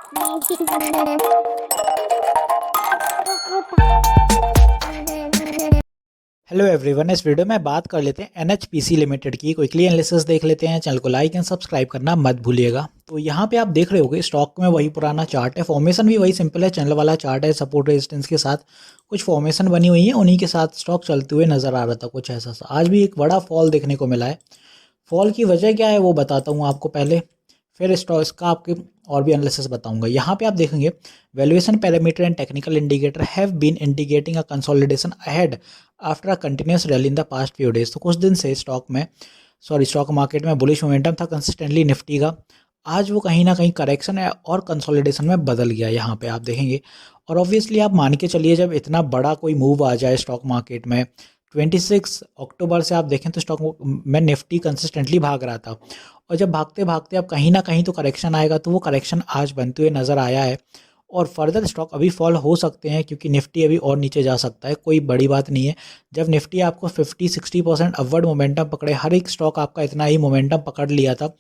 Hello everyone, इस video में बात कर लेते हैं एनएचपीसी लिमिटेड की। क्विकली एनालिसिस देख लेते हैं। चैनल को लाइक एंड सब्सक्राइब करना मत भूलिएगा। तो यहाँ पे आप देख रहे होगे स्टॉक में वही पुराना चार्ट है, फॉर्मेशन भी वही सिंपल है, चैनल वाला चार्ट है। सपोर्ट रेजिस्टेंस के साथ कुछ फॉर्मेशन बनी हुई है, उन्हीं के साथ स्टॉक चलते हुए नजर आ रहा था कुछ ऐसा सा। आज भी एक बड़ा फॉल देखने को मिला है। फॉल की वजह क्या है वो बताता हूँ आपको पहले, फिर स्टॉक इसका आपके और भी एनालिसिस बताऊंगा। यहाँ पे आप देखेंगे valuation parameter and technical indicator have been indicating a consolidation ahead after a continuous rally in the past few days. तो कुछ दिन से स्टॉक मार्केट में बुलिश मोमेंटम था कंसिस्टेंटली निफ्टी का। आज वो कहीं ना कहीं करेक्शन है और कंसोलिडेशन में बदल गया, यहाँ पे आप देखेंगे। और ऑब्वियसली आप मान के चलिए जब इतना बड़ा कोई मूव आ जाए स्टॉक मार्केट में, 26 अक्टूबर से आप देखें तो स्टॉक में निफ्टी कंसिस्टेंटली भाग रहा था, और जब भागते भागते अब कहीं ना कहीं तो करेक्शन आएगा, तो वो करेक्शन आज बनते हुए नज़र आया है। और फर्दर स्टॉक अभी फॉल हो सकते हैं क्योंकि निफ्टी अभी और नीचे जा सकता है, कोई बड़ी बात नहीं है। जब निफ्टी आपको 50-60% अपवर्ड मोमेंटम पकड़े, हर एक स्टॉक आपका इतना ही मोमेंटम पकड़ लिया था,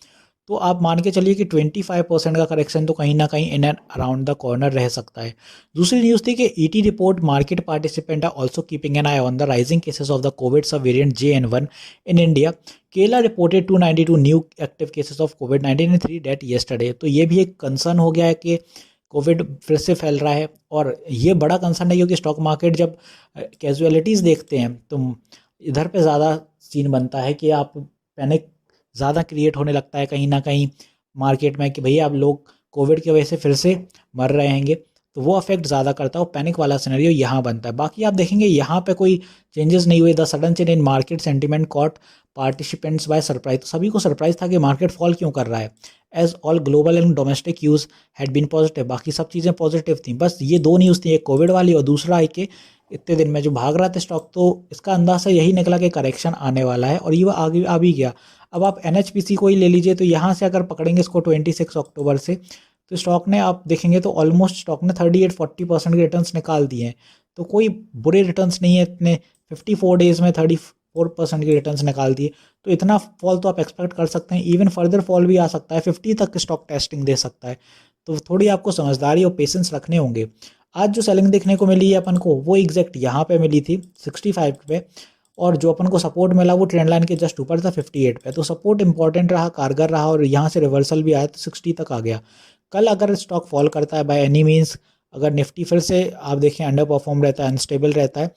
तो आप मान के चलिए कि 25% का करेक्शन तो कहीं ना कहीं in and around the corner रह सकता है। दूसरी न्यूज़ थी कि ET report market participant are also keeping an eye on the rising cases of the covid sub variant JN1 in India. Kerala reported 292 new active cases of कोविड-19 and 3 death yesterday. तो ये भी एक कंसर्न हो गया है कि कोविड फिर से फैल रहा है, और ये बड़ा कंसर्न है क्योंकि स्टॉक मार्केट जब कैजुअलिटीज़ देखते हैं तो इधर पे ज़्यादा सीन बनता है कि आप पैनिक ज़्यादा क्रिएट होने लगता है कहीं ना कहीं मार्केट में कि भैया अब लोग कोविड की वजह से फिर से मर रहे हैंगे, तो वो अफेक्ट ज़्यादा करता है। वो पैनिक वाला सिनेरियो यहाँ बनता है। बाकी आप देखेंगे यहाँ पे कोई चेंजेस नहीं हुए। The sudden change in market sentiment caught participants by surprise. तो सभी को सरप्राइज था कि मार्केट फॉल क्यों कर रहा है, as all global and domestic cues had been positive. बाकी सब चीज़ें पॉजिटिव थी, बस ये दो न्यूज़ थी, एक कोविड वाली और दूसरा है कि इतने दिन में जो भाग रहा था स्टॉक, तो इसका अंदाज़ा यही निकला कि करेक्शन आने वाला है, और ये आगे आ भी गया। अब आप एनएचपीसी को ही ले लीजिए, तो यहाँ से अगर पकड़ेंगे इसको 26 अक्टूबर से, तो स्टॉक ने आप देखेंगे तो ऑलमोस्ट स्टॉक ने 38-40% के रिटर्न्स निकाल दिए हैं। तो कोई बुरे रिटर्न्स नहीं है इतने, 54 डेज में 34% के रिटर्न्स निकाल दिए। तो इतना फॉल तो आप एक्सपेक्ट कर सकते हैं। इवन फर्दर फॉल भी आ सकता है, 50 तक स्टॉक टेस्टिंग दे सकता है। तो थोड़ी आपको समझदारी और पेशेंस रखने होंगे। आज जो सेलिंग देखने को मिली है अपन को, वो एग्जैक्ट यहाँ पे मिली थी 65 पे, और जो अपन को सपोर्ट मिला वो ट्रेंड लाइन के जस्ट ऊपर था 58 पे। तो सपोर्ट इंपॉर्टेंट रहा, कारगर रहा, और यहाँ से रिवर्सल भी आया तो 60 तक आ गया। कल अगर स्टॉक फॉल करता है बाय एनी मीन्स, अगर निफ्टी फिर से आप देखें अंडर परफॉर्म रहता है, अनस्टेबल रहता है,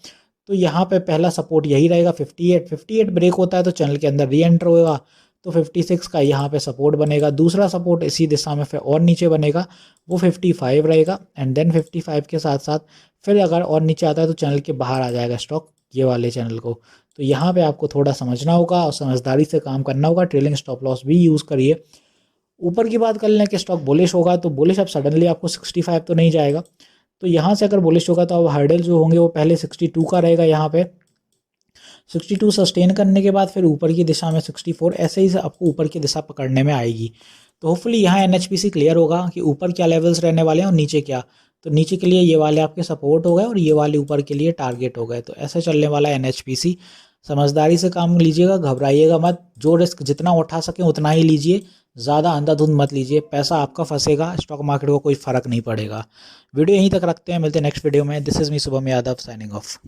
तो यहाँ पे पहला सपोर्ट यही रहेगा 58 ब्रेक होता है तो चैनल के अंदर री एंटर होगा, तो 56 का यहाँ पे सपोर्ट बनेगा। दूसरा सपोर्ट इसी दिशा में फिर और नीचे बनेगा, वो 55 रहेगा। एंड देन 55 के साथ साथ फिर अगर और नीचे आता है तो चैनल के बाहर आ जाएगा स्टॉक, ये वाले चैनल को। तो यहाँ पे आपको थोड़ा समझना होगा और समझदारी से काम करना होगा। ट्रेलिंग स्टॉप लॉस भी यूज़ करिए। ऊपर की बात कर लें कि स्टॉक बुलिश होगा, तो बुलिश अब सडनली आपको 65 तो नहीं जाएगा। तो यहाँ से अगर बुलिश होगा तो अब हर्डल जो होंगे वो पहले 62 का रहेगा। यहाँ पे 62 सस्टेन करने के बाद फिर ऊपर की दिशा में 64, ऐसे ही से आपको ऊपर की दिशा पकड़ने में आएगी। तो होपफुली यहाँ एनएचपीसी क्लियर होगा कि ऊपर क्या लेवल्स रहने वाले हैं और नीचे क्या। तो नीचे के लिए ये वाले आपके सपोर्ट हो गए और ये वाले ऊपर के लिए टारगेट हो गए। तो ऐसे चलने वाला है एनएचपीसी। समझदारी से काम लीजिएगा, घबराइएगा मत। जो रिस्क जितना उठा सकें उतना ही लीजिए, ज़्यादा अंधाधुंध मत लीजिए। पैसा आपका फंसेगा, स्टॉक मार्केट को कोई फ़र्क नहीं पड़ेगा। वीडियो यहीं तक रखते हैं, मिलते हैं नेक्स्ट वीडियो में। This is me Shubham Yadav signing off.